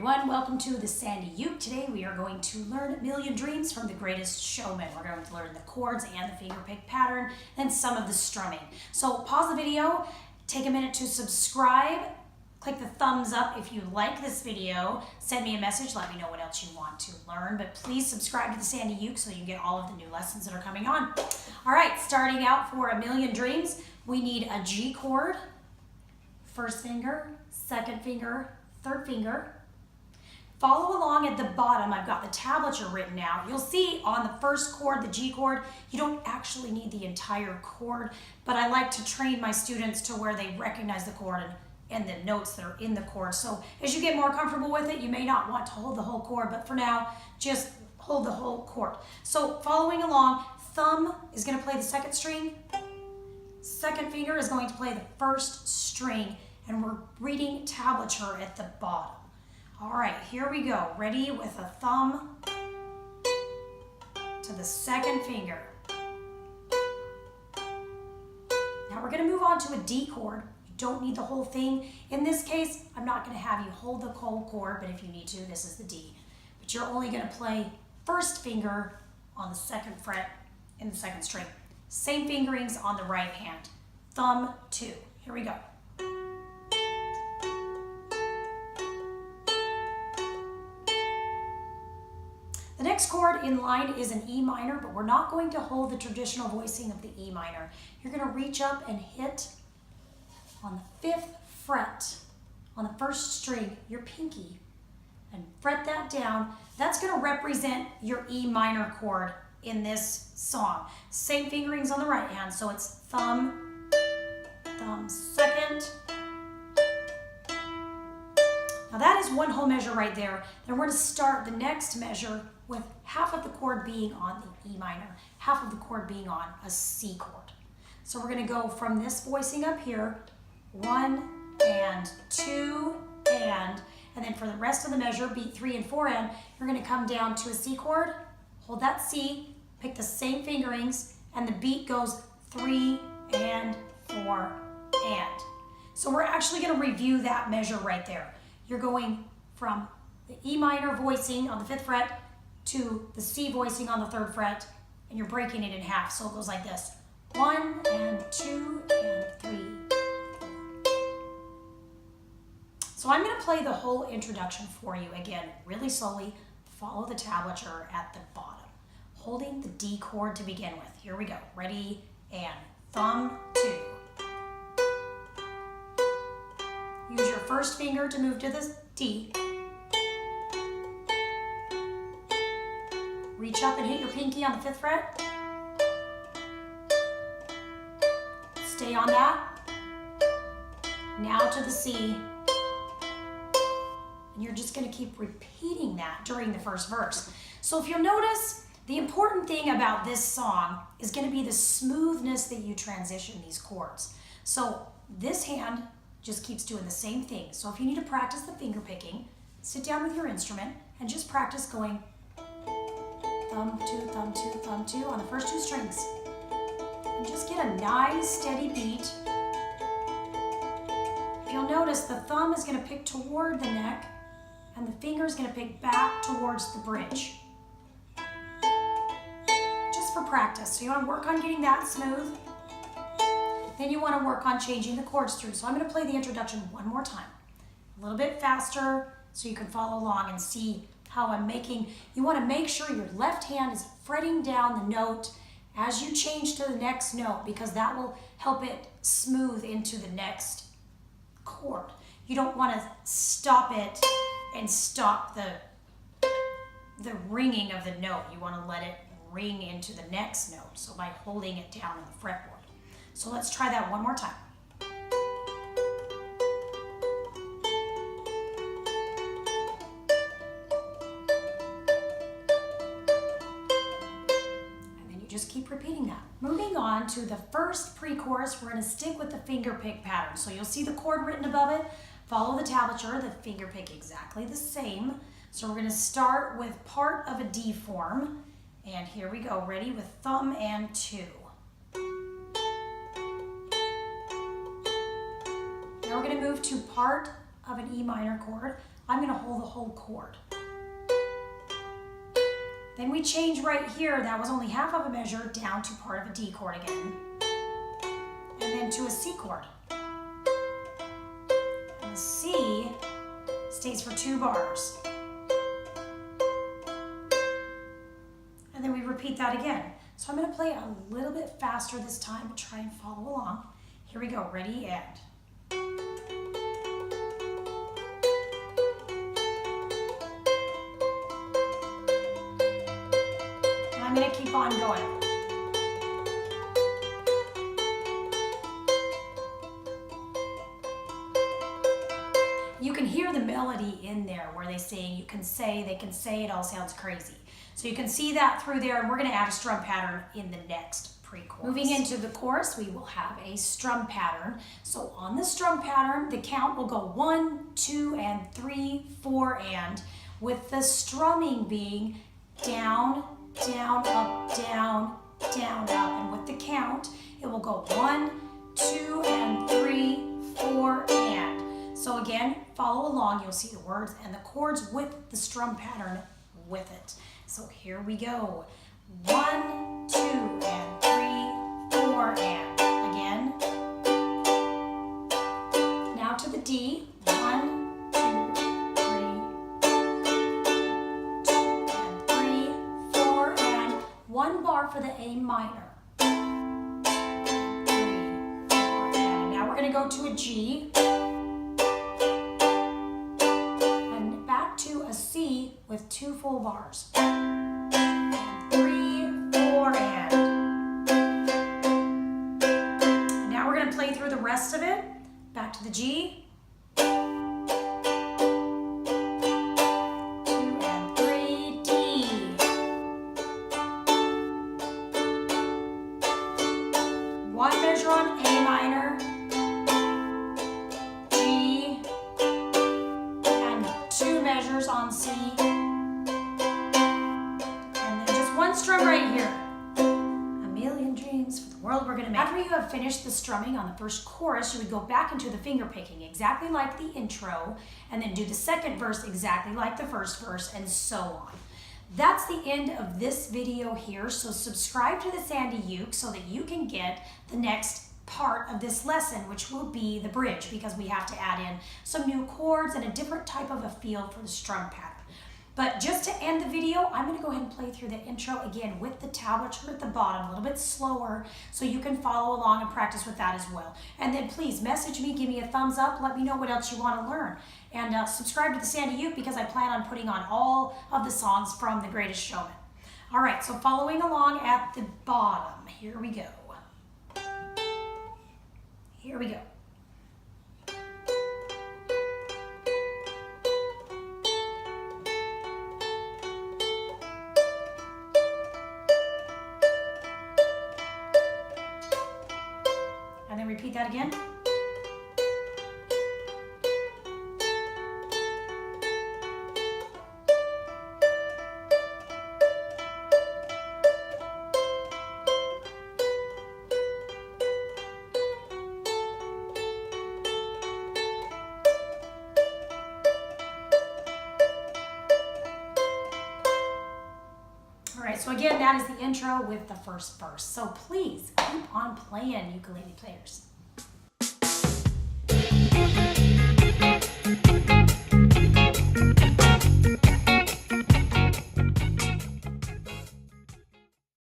everyone, welcome to the Sandy Uke. Today we are going to learn Million Dreams from the Greatest Showman. We're going to learn the chords and the finger pick pattern and some of the strumming. So pause the video, take a minute to subscribe, click the thumbs up if you like this video, send me a message, let me know what else you want to learn, but please subscribe to the Sandy Uke so you can get all of the new lessons that are coming on. All right, starting out for A Million Dreams, we need a G chord, first finger, second finger, third finger. Follow along at the bottom. I've got the tablature written out. You'll see on the first chord, the G chord, you don't actually need the entire chord, but I like to train my students to where they recognize the chord and the notes that are in the chord. So as you get more comfortable with it, you may not want to hold the whole chord, but for now, just hold the whole chord. So following along, thumb is going to play the second string, second finger is going to play the first string, and we're reading tablature at the bottom. All right, here we go. Ready with a thumb to the second finger. Now we're going to move on to a D chord. You don't need the whole thing. In this case, I'm not going to have you hold the whole chord, but if you need to, this is the D. But you're only going to play first finger on the second fret in the second string. Same fingerings on the right hand. Thumb, 2. Here we go. The next chord in line is an E minor, but we're not going to hold the traditional voicing of the E minor. You're going to reach up and hit on the 5th fret on the first string, your pinky, and fret that down. That's going to represent your E minor chord in this song. Same fingerings on the right hand, so it's thumb, thumb second. Now that is one whole measure right there. Then we're going to start the next measure with half of the chord being on the E minor, half of the chord being on a C chord. So we're going to go from this voicing up here, 1 and 2 and then for the rest of the measure, beat 3 and 4 and, you're going to come down to a C chord, hold that C, pick the same fingerings, and the beat goes 3 and 4 and. So we're actually going to review that measure right there. You're going from the E minor voicing on the 5th fret to the C voicing on the 3rd fret, and you're breaking it in half. So it goes like this. 1 and 2 and 3, 4. So I'm going to play the whole introduction for you again, really slowly. Follow the tablature at the bottom, holding the D chord to begin with. Here we go. Ready? And thumb, 2. Use your first finger to move to the D. Reach up and hit your pinky on the 5th fret. Stay on that. Now to the C. And you're just going to keep repeating that during the first verse. So if you'll notice, the important thing about this song is going to be the smoothness that you transition these chords. So this hand just keeps doing the same thing. So if you need to practice the finger picking, sit down with your instrument and just practice going thumb, 2, thumb, 2, thumb, 2 on the first 2 strings. And just get a nice steady beat. If you'll notice, the thumb is going to pick toward the neck and the finger is going to pick back towards the bridge. Just for practice. So you want to work on getting that smooth. Then you want to work on changing the chords through. So I'm going to play the introduction one more time. A little bit faster so you can follow along and see how I'm making. You want to make sure your left hand is fretting down the note as you change to the next note, because that will help it smooth into the next chord. You don't want to stop it and stop the ringing of the note. You want to let it ring into the next note, so by holding it down on the fretboard. So let's try that one more time. And then you just keep repeating that. Moving on to the first pre-chorus, we're going to stick with the finger pick pattern. So you'll see the chord written above it. Follow the tablature, the finger pick exactly the same. So we're going to start with part of a D form. And here we go. Ready? With thumb and 2. Now we're going to move to part of an E minor chord. I'm going to hold the whole chord. Then we change right here, that was only half of a measure, down to part of a D chord again. And then to a C chord. And the C stays for 2 bars. And then we repeat that again. So I'm going to play a little bit faster this time to try and follow along. Here we go, ready, and. I'm going to keep on going. You can hear the melody in there where they sing, they can say, it all sounds crazy. So you can see that through there, and we're going to add a strum pattern in the next pre-chorus. Moving into the chorus, we will have a strum pattern. So on the strum pattern, the count will go 1, 2, and 3, 4, and, with the strumming being down, down, up, down, down, up. And with the count, it will go 1, 2, and 3, 4, and. So again, follow along. You'll see the words and the chords with the strum pattern with it. So here we go. 1, 2, and 3, 4, and. Again. Now to the D. 1, 2, 3, 4, and 1 bar for the A minor. 3, 4, and now we're going to go to a G. And back to a C with 2 full bars. 3, 4, and. Now we're going to play through the rest of it. Back to the G. 2 and 3, D. 1 measure on A minor, G, and 2 measures on C. One strum right here. A million dreams for the world we're going to make. After you have finished the strumming on the first chorus, you would go back into the finger picking exactly like the intro, and then do the second verse exactly like the first verse, and so on. That's the end of this video here, so subscribe to the Sandy Uke so that you can get the next part of this lesson, which will be the bridge, because we have to add in some new chords and a different type of a feel for the strum pattern. But just to end the video, I'm going to go ahead and play through the intro again with the tablature at the bottom, a little bit slower, so you can follow along and practice with that as well. And then please message me, give me a thumbs up, let me know what else you want to learn. And subscribe to the Sandy Uke, because I plan on putting on all of the songs from The Greatest Showman. All right, so following along at the bottom, here we go. Here we go. And then repeat that again. All right, so again, that is the intro with the first verse. So please keep on playing, ukulele players.